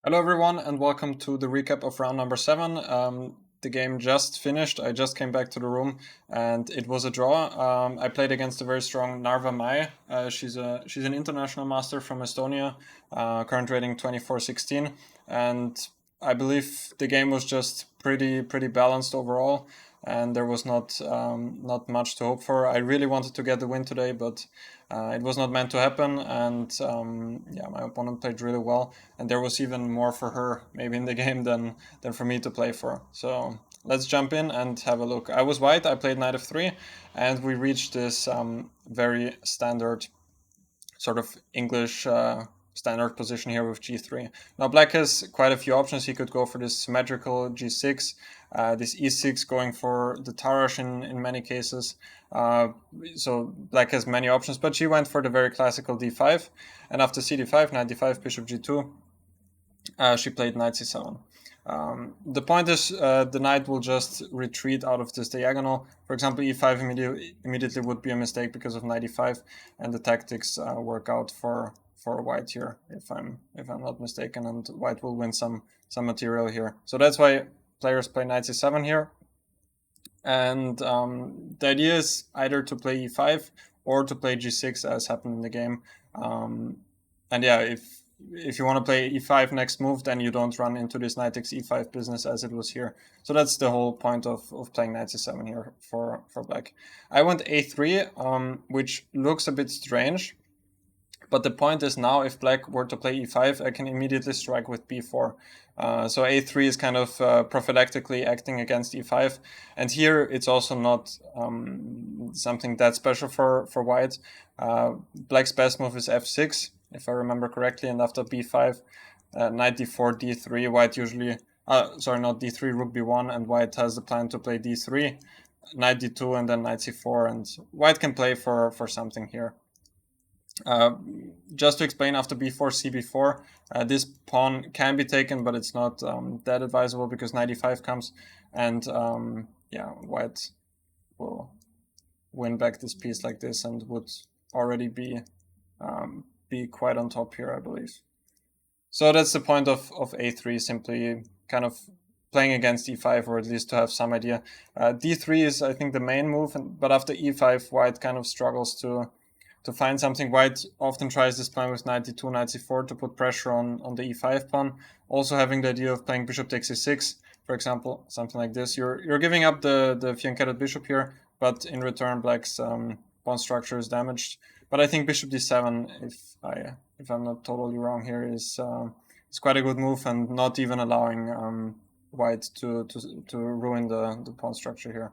Hello everyone and welcome to the recap of round number 7. The game just finished. I just came back to the room and it was a draw. I played against a very strong Narva Mai. She's an international master from Estonia, current rating 24-16, and I believe the game was just pretty balanced overall, and there was not much to hope for. I really wanted to get the win today, but it was not meant to happen, and yeah, my opponent played really well, and there was even more for her maybe in the game than for me to play for. So let's jump in and have a look. I was white, I played knight f3, and we reached this very standard sort of English standard position here with g3. Now black has quite a few options. He could go for this symmetrical g6, this e6 going for the Tarrasch in many cases. So black has many options, but she went for the very classical d5, and after cd5, knight d5, bishop g2, she played knight c7. The point is the knight will just retreat out of this diagonal. For example, e5 immediately would be a mistake because of knight e5, and the tactics work out for white here, if I'm not mistaken, and white will win some material here. So that's why players play knight c7 here. And the idea is either to play e5 or to play g6 as happened in the game. And yeah, if you want to play e5 next move, then you don't run into this knight takes e5 business as it was here. So that's the whole point of playing knight c7 here for black. I went a3, which looks a bit strange. But the point is now, if black were to play e5, I can immediately strike with b4. So a3 is kind of prophylactically acting against e5. And here it's also not something that special for white. Black's best move is f6, if I remember correctly. And after b5, knight d4, d3, white usually... sorry, not d3, rook b1, and white has the plan to play d3, knight d2, and then knight c4. And white can play for something here. Just to explain, after b4, cb4, this pawn can be taken, but it's not that advisable because knight e5 comes, and yeah, white will win back this piece like this and would already be quite on top here, I believe. So that's the point of a3, simply kind of playing against e5, or at least to have some idea. d3 is, I think, the main move, but after e5, white kind of struggles to find something. White often tries this plan with knight d2, knight c4 to put pressure on the e5 pawn. Also having the idea of playing bishop takes e6, for example, something like this. You're giving up the fianchettoed bishop here, but in return black's pawn structure is damaged. But I think bishop d7, if I'm not totally wrong here, is quite a good move, and not even allowing white to ruin the pawn structure here.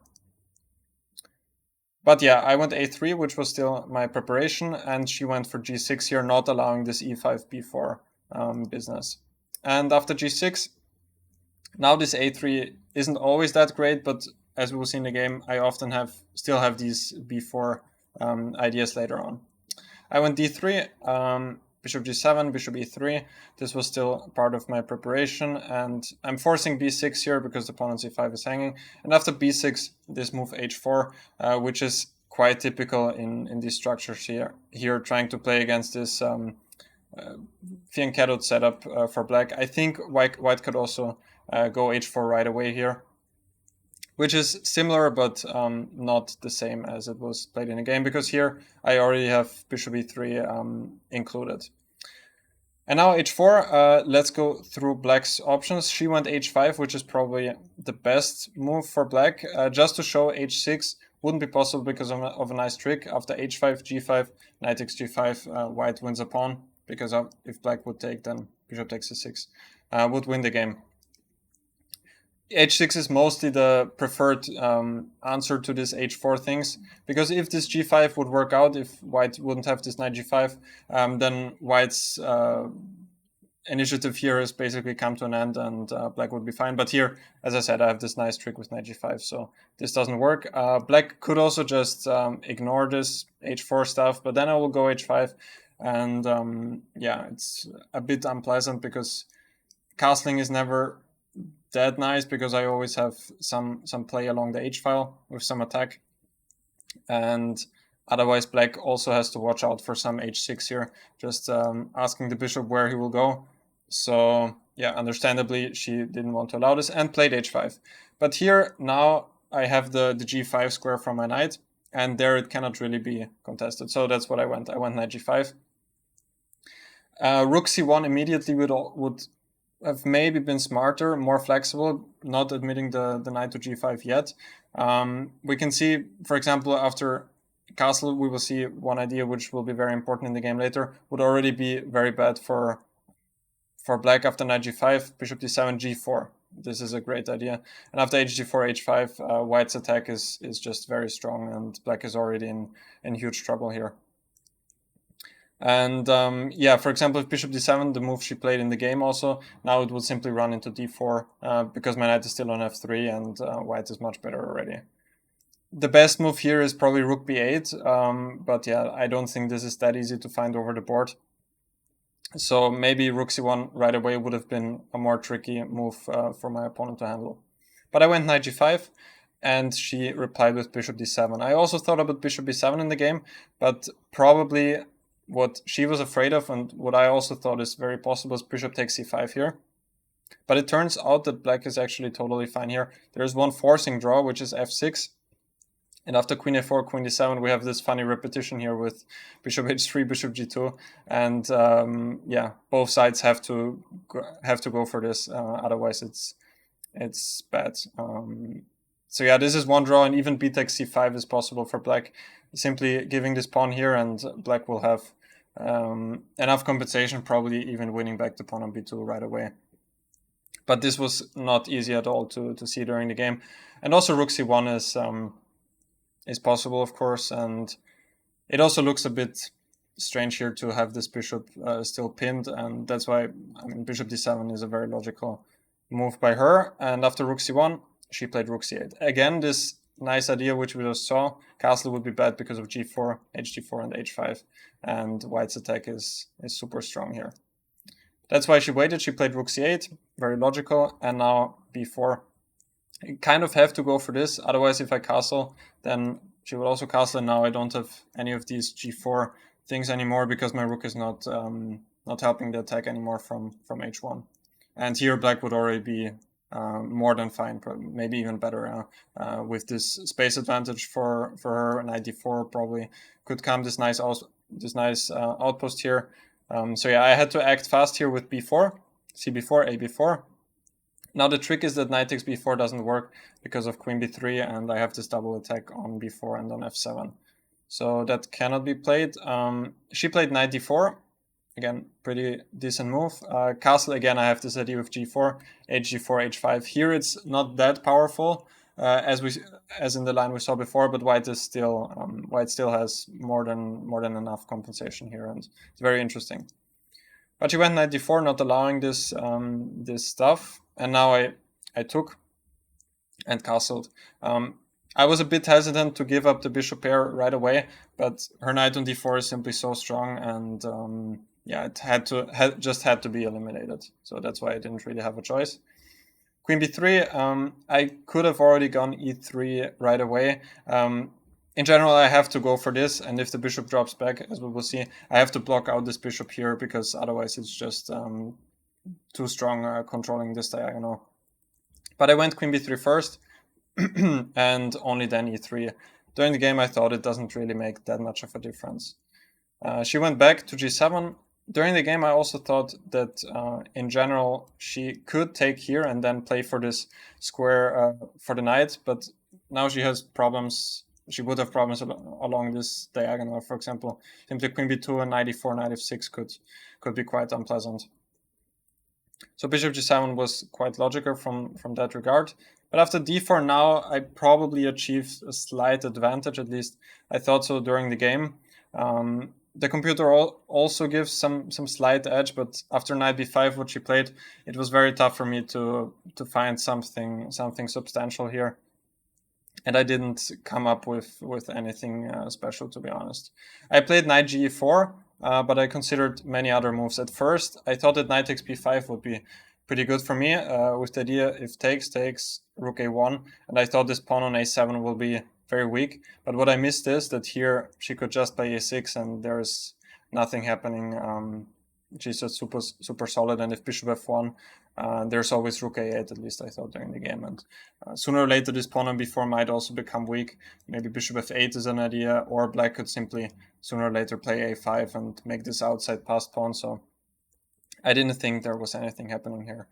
But yeah, I went a3, which was still my preparation, and she went for g6 here, not allowing this e5, b4 business. And after g6, now this a3 isn't always that great, but as we will see in the game, I often still have these b4 ideas later on. I went d3, bishop g7, bishop e3. This was still part of my preparation, and I'm forcing b6 here because the pawn on c5 is hanging. And after b6, this move h4, which is quite typical in these structures here, trying to play against this fianchettoed setup for black. I think white could also go h4 right away here, which is similar, but not the same as it was played in the game, because here I already have bishop e3 included. And now h4, let's go through black's options. She went h5, which is probably the best move for black. Just to show, h6 wouldn't be possible because of a nice trick. After h5, g5, knight takes g5, white wins a pawn, because if black would take, then bishop takes e6, would win the game. h6 is mostly the preferred answer to this h4 things, because if this g5 would work out, if white wouldn't have this knight g5, then white's initiative here has basically come to an end, and black would be fine. But here, as I said, I have this nice trick with knight g5, so this doesn't work. Black could also just ignore this h4 stuff, but then I will go h5, and yeah, it's a bit unpleasant because castling is never that nice, because I always have some play along the h-file with some attack, and otherwise black also has to watch out for some h6 here, just asking the bishop where he will go. So yeah, understandably, she didn't want to allow this and played h5. But here, now I have the g5 square from my knight, and there it cannot really be contested. So that's what I went. I went knight g5. Rook c1 immediately would have maybe been smarter, more flexible, not admitting the knight to g5 yet. We can see, for example, after castle, we will see one idea which will be very important in the game later, would already be very bad for black. After knight g5, bishop d7, g4. This is a great idea. And after hg4, h5, white's attack is just very strong, and black is already in huge trouble here. And yeah, for example, if bishop d7, the move she played in the game also, now it would simply run into d4 because my knight is still on f3 and white is much better already. The best move here is probably rook b8, but yeah, I don't think this is that easy to find over the board. So maybe rook c1 right away would have been a more tricky move for my opponent to handle. But I went knight g5, and she replied with bishop d7. I also thought about bishop b7 in the game, but probably what she was afraid of, and what I also thought is very possible, is bishop takes c5 here. But it turns out that black is actually totally fine here. There's one forcing draw, which is f6. And after queen a4, queen d7, we have this funny repetition here with bishop h3, bishop g2. And yeah, both sides have to go for this. Otherwise, it's bad. So yeah, this is one draw, and even b takes c5 is possible for black. Simply giving this pawn here, and black will have enough compensation, probably even winning back the pawn on b2 right away. But this was not easy at all to see during the game. And also rook c1 is possible, of course, and it also looks a bit strange here to have this bishop still pinned, and that's why, I mean, bishop d7 is a very logical move by her. And after rook c1, she played rook c8. Again, this nice idea which we just saw, castle would be bad because of g4, hg4, and h5, and white's attack is super strong here. That's why she waited. She played rook c8, very logical, and now b4. I kind of have to go for this, otherwise if I castle, then she will also castle, and now I don't have any of these g4 things anymore because my rook is not helping the attack anymore from h1. And here black would already be more than fine, maybe even better with this space advantage for her. Knight d4 probably could come this nice outpost here. So yeah, I had to act fast here with b4, cb4, ab4. Now the trick is that knight takes b4 doesn't work because of queen b3, and I have this double attack on b4 and on f7. So that cannot be played. She played knight d4. Again, pretty decent move. Castle, again, I have this idea with g4, hg4, h5. Here it's not that powerful as in the line we saw before, but white still has more than enough compensation here, and it's very interesting. But she went knight d4, not allowing this stuff, and now I took and castled. I was a bit hesitant to give up the bishop pair right away, but her knight on d4 is simply so strong, and yeah, it just had to be eliminated. So that's why I didn't really have a choice. Queen b3, I could have already gone e3 right away. In general, I have to go for this, and if the bishop drops back, as we will see, I have to block out this bishop here, because otherwise it's just too strong controlling this diagonal. But I went queen b3 first, and only then e3. During the game, I thought it doesn't really make that much of a difference. She went back to g7. During the game, I also thought that in general, she could take here and then play for this square for the knight, but now she has problems. She would have problems along this diagonal, for example. Simply queen b2 and knight e4, knight f6 could be quite unpleasant. So bishop g7 was quite logical from that regard. But after d4 now, I probably achieved a slight advantage, at least I thought so during the game. The computer also gives some slight edge, but after knight b5, what she played, it was very tough for me to find something substantial here. And I didn't come up with anything special, to be honest. I played knight ge4, but I considered many other moves. At first, I thought that knight takes b5 would be pretty good for me, with the idea if takes, rook a1, and I thought this pawn on a7 will be very weak. But what I missed is that here she could just play a6, and there's nothing happening she's just super solid. And if bishop f1, there's always rook a8, at least I thought during the game. And sooner or later, this pawn on b4 might also become weak. Maybe bishop f8 is an idea, or black could simply sooner or later play a5 and make this outside passed pawn. So I didn't think there was anything happening here.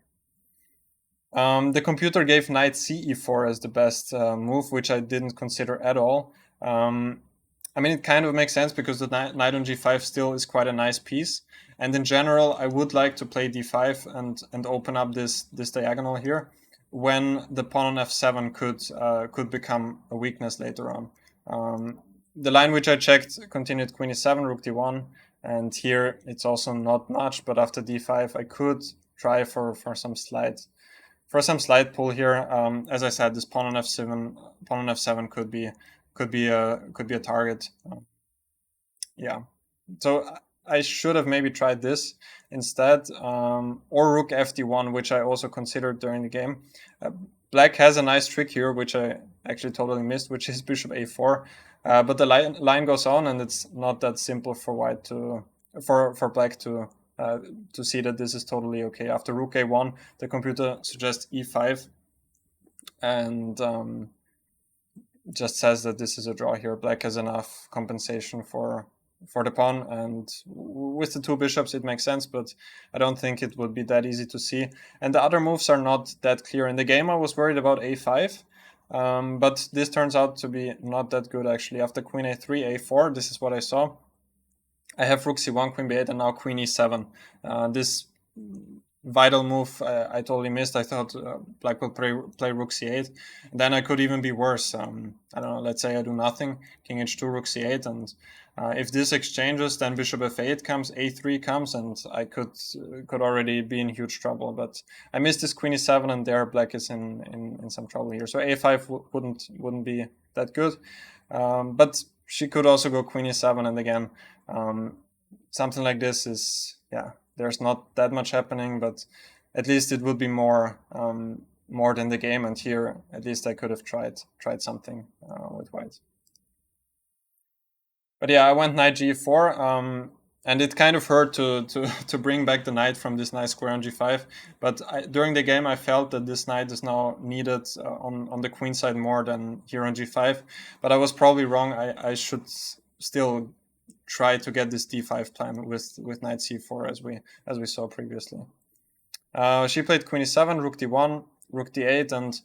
The computer gave knight ce4 as the best move, which I didn't consider at all. I mean, it kind of makes sense because the knight on g5 still is quite a nice piece. And in general, I would like to play d5 and open up this diagonal here, when the pawn on f7 could become a weakness later on. The line which I checked continued queen e7, rook d1, and here it's also not much. But after d5, I could try for some slight pull here. As I said, this pawn on f7 could be a target. Yeah, so I should have maybe tried this instead, or rook fd1, which I also considered during the game. Black has a nice trick here, which I actually totally missed, which is bishop a4. But the line goes on, and it's not that simple for white for black to see that this is totally okay. After rook a1, the computer suggests e5, and just says that this is a draw here. Black has enough compensation for the pawn, and with the two bishops it makes sense, but I don't think it would be that easy to see. And the other moves are not that clear. In the game I was worried about a5, but this turns out to be not that good actually. After queen a3, a4, this is what I saw. I have rook c1, queen b8, and now queen e7. This vital move I totally missed. I thought black will play rook c8. And then I could even be worse. I don't know, let's say I do nothing, king h2, rook c8, and if this exchanges, then bishop f8 comes, a3 comes, and I could already be in huge trouble. But I missed this queen e7, and there black is in some trouble here. So a5 wouldn't be that good. But she could also go queen e7, and again, something like this is, yeah, there's not that much happening, but at least it would be more than the game. And here, at least I could have tried something with white. But yeah, I went knight g4, and it kind of hurt to bring back the knight from this nice square on g5. But during the game, I felt that this knight is now needed on the queen side more than here on g5. But I was probably wrong. I should still try to get this d5 plan with knight c4 as we saw previously. She played queen e7, rook d1, rook d8, and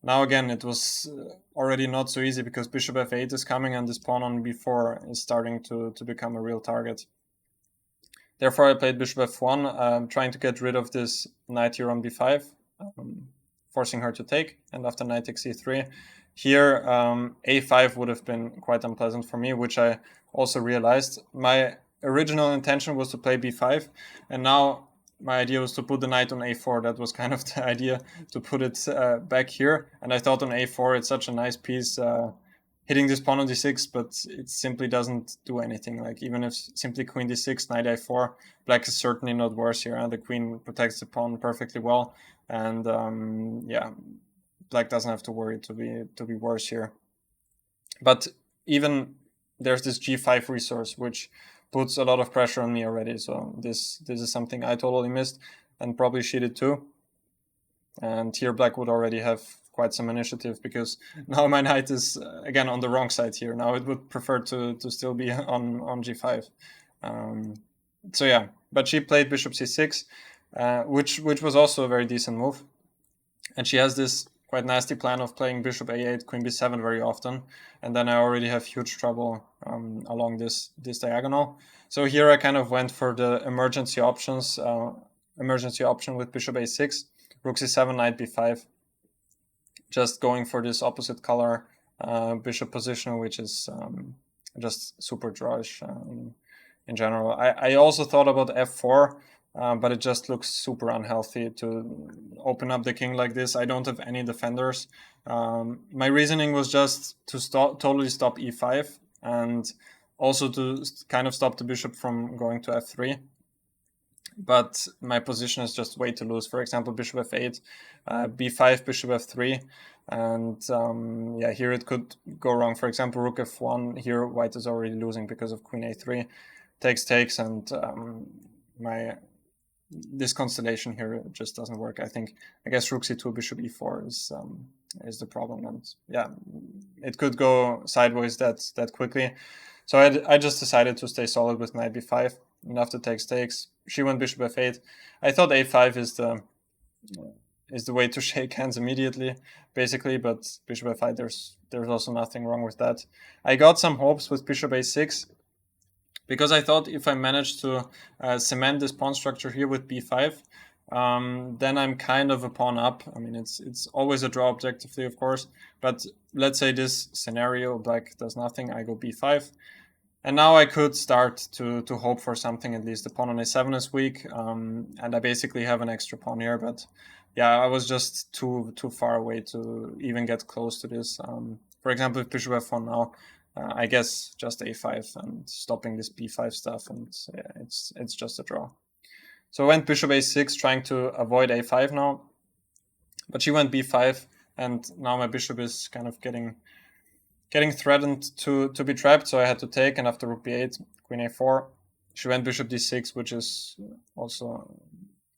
now again it was already not so easy because bishop f8 is coming and this pawn on b4 is starting to become a real target. Therefore I played bishop f1, trying to get rid of this knight here on b5, forcing her to take, and after knight takes e3. Here a5 would have been quite unpleasant for me, which I also realized. My original intention was to play b5, and now my idea was to put the knight on a4. That was kind of the idea, to put it back here. And I thought on a4 it's such a nice piece, hitting this pawn on d6, but it simply doesn't do anything. Like even if simply queen d6, knight a4, black is certainly not worse here, and the queen protects the pawn perfectly well. And yeah, black doesn't have to worry to be worse here. But even there's this g5 resource, which puts a lot of pressure on me already. So this is something I totally missed, and probably she did too. And here black would already have quite some initiative, because now my knight is again on the wrong side here. Now it would prefer to still be on g5. So yeah, but she played bishop c6, which was also a very decent move. And she has this quite nasty plan of playing bishop a8, queen b7 very often, and then I already have huge trouble along this diagonal. So here I kind of went for the emergency option with bishop a6, rook c7, knight b5, just going for this opposite color bishop position, which is just super drawish in general. I also thought about f4, but it just looks super unhealthy to open up the king like this. I don't have any defenders. My reasoning was just to totally stop e5, and also to kind of stop the bishop from going to f3. But my position is just way too loose. For example, bishop f8, b5, bishop f3, and yeah, here it could go wrong. For example, rook f1, here white is already losing because of queen a3, takes, and this constellation here just doesn't work. I guess rook c2 bishop e4 is the problem, and yeah, it could go sideways that quickly. So I just decided to stay solid with knight b5, and after takes, she went bishop f8. I thought a5 is the way to shake hands immediately, basically, but bishop f5, there's also nothing wrong with that. I got some hopes with bishop a6, because I thought if I managed to cement this pawn structure here with b5, then I'm kind of a pawn up. I mean, it's always a draw objectively, of course, but let's say this scenario, black does nothing, I go b5, and now I could start to hope for something. At least the pawn on a7 is weak, and I basically have an extra pawn here, but yeah, I was just too far away to even get close to this. For example, if bishop f1 now, I guess just a5 and stopping this b5 stuff, and yeah, it's just a draw. So I went bishop a6, trying to avoid a5 now, but she went b5, and now my bishop is kind of getting threatened to be trapped, so I had to take, and after rook b8, queen a4, she went bishop d6, which is also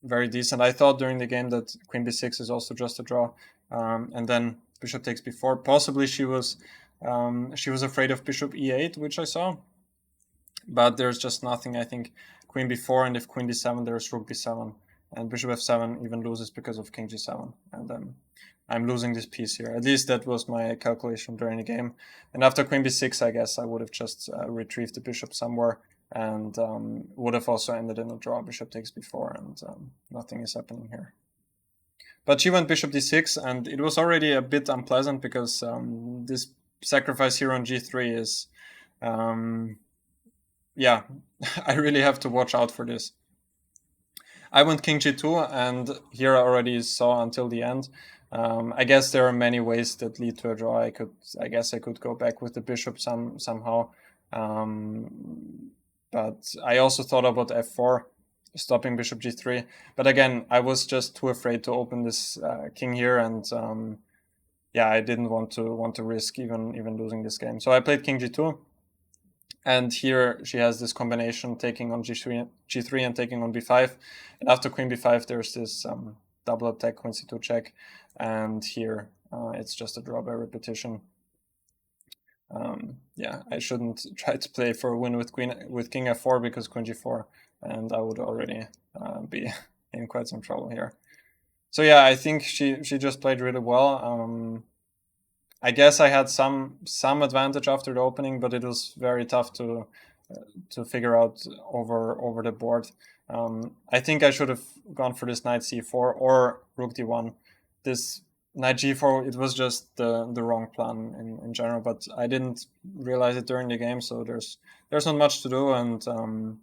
very decent. I thought during the game that queen b6 is also just a draw, and then bishop takes b4. Possibly she was afraid of bishop e8, which I saw, but there's just nothing. I think queen b4, and if queen d7, there's rook b7, and bishop f7 even loses because of king g7, and then I'm losing this piece here. At least that was my calculation during the game. And after queen b6, I guess I would have just retrieved the bishop somewhere, and would have also ended in a draw. Bishop takes b4, and nothing is happening here. But she went bishop d6, and it was already a bit unpleasant, because this sacrifice here on g3 is, yeah, I really have to watch out for this. I went king g2, and here I already saw until the end. I guess there are many ways that lead to a draw. I guess I could go back with the bishop somehow. But I also thought about f4, stopping bishop g3. But again, I was just too afraid to open this king here, and yeah, I didn't want to risk even losing this game. So I played king g2, and here she has this combination, taking on g3 and taking on b5. And after queen b5, there's this double attack, queen c2 check, and here it's just a draw by repetition. Yeah, I shouldn't try to play for a win with king f4, because queen g4, and I would already be in quite some trouble here. So yeah, I think she just played really well. I guess I had some advantage after the opening, but it was very tough to figure out over the board. I think I should have gone for this knight c4 or rook d1. This knight g4, it was just the wrong plan in general, but I didn't realize it during the game, so there's not much to do, and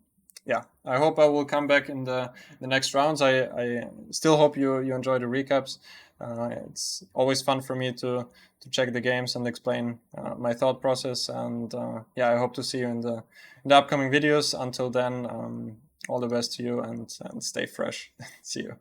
yeah, I hope I will come back in the next rounds. I still hope you enjoy the recaps. It's always fun for me to check the games and explain my thought process, and yeah, I hope to see you in the upcoming videos. Until then, all the best to you, and stay fresh. See you.